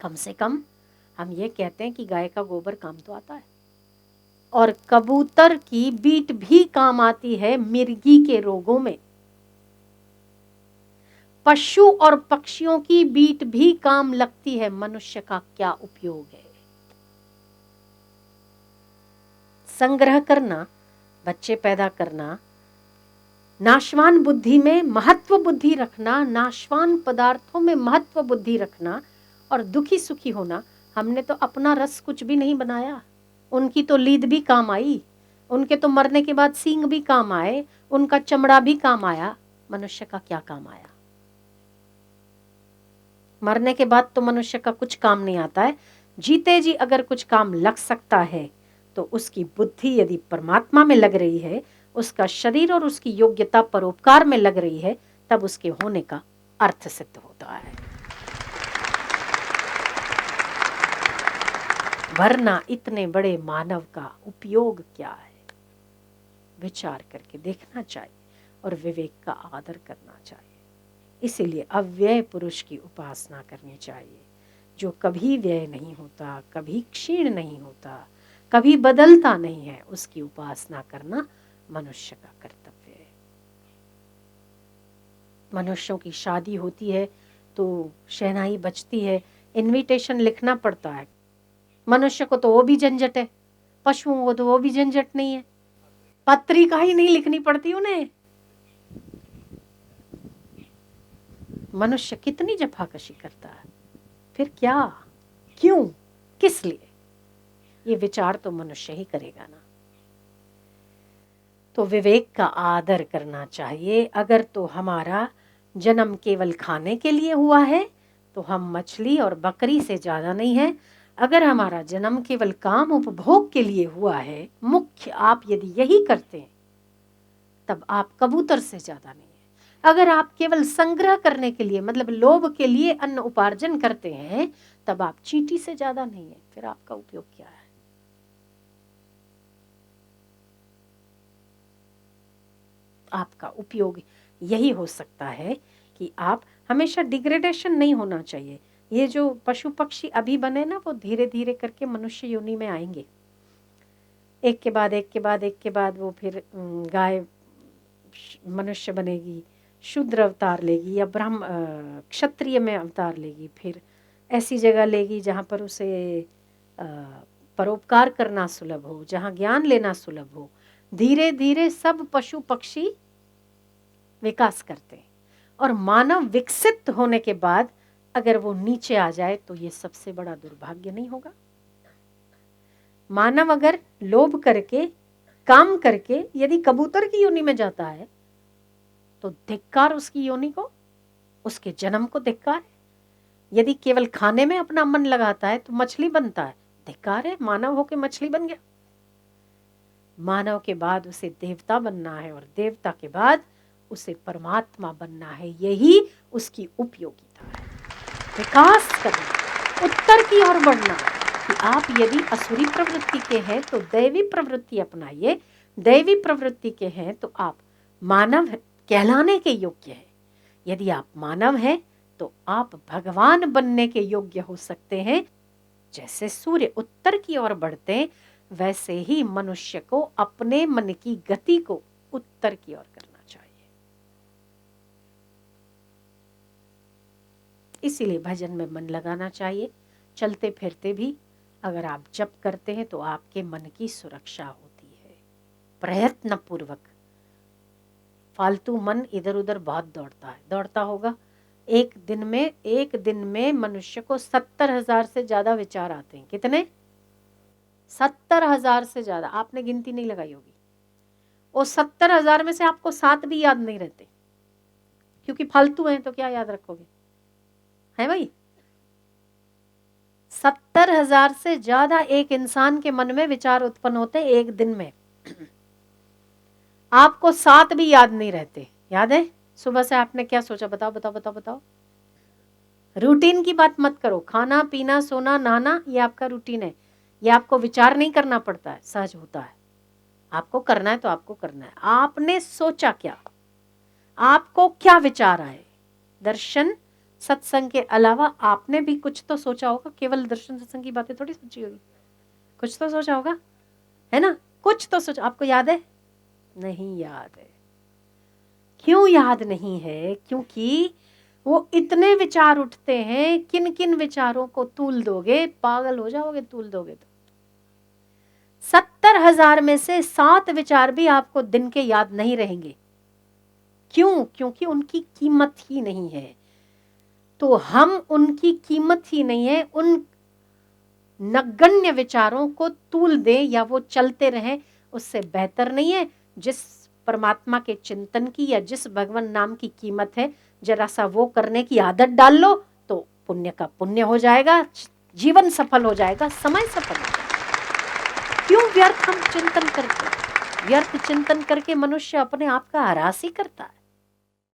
कम से कम हम ये कहते हैं कि गाय का गोबर काम तो आता है, और कबूतर की बीट भी काम आती है मिर्गी के रोगों में। पशु और पक्षियों की बीट भी काम लगती है, मनुष्य का क्या उपयोग है? संग्रह करना, बच्चे पैदा करना, नाशवान बुद्धि में महत्व बुद्धि रखना, नाशवान पदार्थों में महत्व बुद्धि रखना, और दुखी सुखी होना। हमने तो अपना रस कुछ भी नहीं बनाया, उनकी तो लीद भी काम आई, उनके तो मरने के बाद सींग भी काम आए, उनका चमड़ा भी काम आया। मनुष्य का क्या काम आया? मरने के बाद तो मनुष्य का कुछ काम नहीं आता है। जीते जी अगर कुछ काम लग सकता है तो उसकी बुद्धि यदि परमात्मा में लग रही है, उसका शरीर और उसकी योग्यता परोपकार में लग रही है, तब उसके होने का अर्थ सिद्ध होता है। वरना इतने बड़े मानव का उपयोग क्या है? विचार करके देखना चाहिए और विवेक का आदर करना चाहिए। इसीलिए अव्यय पुरुष की उपासना करनी चाहिए, जो कभी व्यय नहीं होता, कभी क्षीण नहीं होता, कभी बदलता नहीं है। उसकी उपासना करना मनुष्य का कर्तव्य है। मनुष्यों की शादी होती है तो शहनाई बजती है, इनविटेशन लिखना पड़ता है। मनुष्य को तो वो भी झंझट है, पशुओं को तो वो भी झंझट नहीं है, पत्रिका ही नहीं लिखनी पड़ती उन्हें। मनुष्य कितनी जफाकशी करता है, फिर क्या, क्यों, किस लिए? ये विचार तो मनुष्य ही करेगा ना। तो विवेक का आदर करना चाहिए। अगर तो हमारा जन्म केवल खाने के लिए हुआ है तो हम मछली और बकरी से ज़्यादा नहीं है। अगर हमारा जन्म केवल काम उपभोग के लिए हुआ है, मुख्य आप यदि यही करते हैं, तब आप कबूतर से ज़्यादा नहीं है। अगर आप केवल संग्रह करने के लिए, मतलब लोभ के लिए अन्न उपार्जन करते हैं, तब आप चींटी से ज़्यादा नहीं है। फिर आपका उपयोग क्या है? आपका उपयोग यही हो सकता है कि आप हमेशा डिग्रेडेशन नहीं होना चाहिए। ये जो पशु पक्षी अभी बने ना, वो धीरे धीरे करके मनुष्य योनि में आएंगे, एक के बाद एक के बाद एक के बाद। वो फिर गाय मनुष्य बनेगी, शूद्र अवतार लेगी, या ब्राह्मण क्षत्रिय में अवतार लेगी, फिर ऐसी जगह लेगी जहाँ पर उसे परोपकार करना सुलभ हो, जहाँ ज्ञान लेना सुलभ हो। धीरे धीरे सब पशु पक्षी विकास करते हैं, और मानव विकसित होने के बाद अगर वो नीचे आ जाए तो ये सबसे बड़ा दुर्भाग्य नहीं होगा? मानव अगर लोभ करके, काम करके यदि कबूतर की योनि में जाता है तो धिक्कार उसकी योनि को, उसके जन्म को धिक्कार है। यदि केवल खाने में अपना मन लगाता है तो मछली बनता है, धिक्कार है, मानव होके मछली बन गया। मानव के बाद उसे देवता बनना है, और देवता के बाद उसे परमात्मा बनना है। यही उसकी उपयोगिता है। विकास करना, उत्तर की ओर बढ़ना। कि आप यदि असुरी प्रवृत्ति के हैं तो दैवी प्रवृत्ति अपनाइए, दैवी प्रवृत्ति के हैं तो आप मानव कहलाने के योग्य हैं। यदि आप मानव हैं तो आप भगवान बनने के योग्य हो सकते हैं। जैसे सूर्य उत्तर की ओर बढ़ते, वैसे ही मनुष्य को अपने मन की गति को उत्तर की ओर करना चाहिए। इसीलिए भजन में मन लगाना चाहिए। चलते फिरते भी अगर आप जप करते हैं तो आपके मन की सुरक्षा होती है। प्रयत्न पूर्वक। फालतू मन इधर उधर बहुत दौड़ता होगा। एक दिन में मनुष्य को 70,000 से ज्यादा विचार आते हैं। कितने? 70,000 से ज्यादा। आपने गिनती नहीं लगाई होगी। वो 70,000 में से आपको 7 भी याद नहीं रहते, क्योंकि फालतू हैं तो क्या याद रखोगे, है भाई? 70,000 से ज्यादा एक इंसान के मन में विचार उत्पन्न होते एक दिन में। आपको 7 भी याद नहीं रहते। याद है सुबह से आपने क्या सोचा? बताओ बताओ बताओ बताओ। रूटीन की बात मत करो। खाना पीना सोना नहाना ये आपका रूटीन है। ये आपको विचार नहीं करना पड़ता है, सहज होता है। आपको करना है तो आपको करना है। आपने सोचा क्या? आपको क्या विचार आए? दर्शन सत्संग के अलावा आपने भी कुछ तो सोचा होगा, केवल दर्शन सत्संग की बातें थोड़ी सोची होगी, कुछ तो सोचा होगा, है ना? कुछ तो सोचा। आपको याद है? नहीं याद है। क्यों याद नहीं है? क्योंकि वो इतने विचार उठते हैं, किन किन विचारों को तूल दोगे, पागल हो जाओगे तूल दोगे तो। 70,000 में से 7 विचार भी आपको दिन के याद नहीं रहेंगे। क्यों? क्योंकि उनकी कीमत ही नहीं है। तो हम उनकी कीमत ही नहीं है, उन नगण्य विचारों को तूल दें या वो चलते रहें, उससे बेहतर नहीं है जिस परमात्मा के चिंतन की या जिस भगवान नाम की कीमत है, जरा सा वो करने की आदत डाल लो तो पुण्य का पुण्य हो जाएगा, जीवन सफल हो जाएगा, समय सफल हो जाएगा। क्यों व्यर्थ हम चिंतन करते? व्यर्थ चिंतन करके मनुष्य अपने आप का ह्रास ही करता है।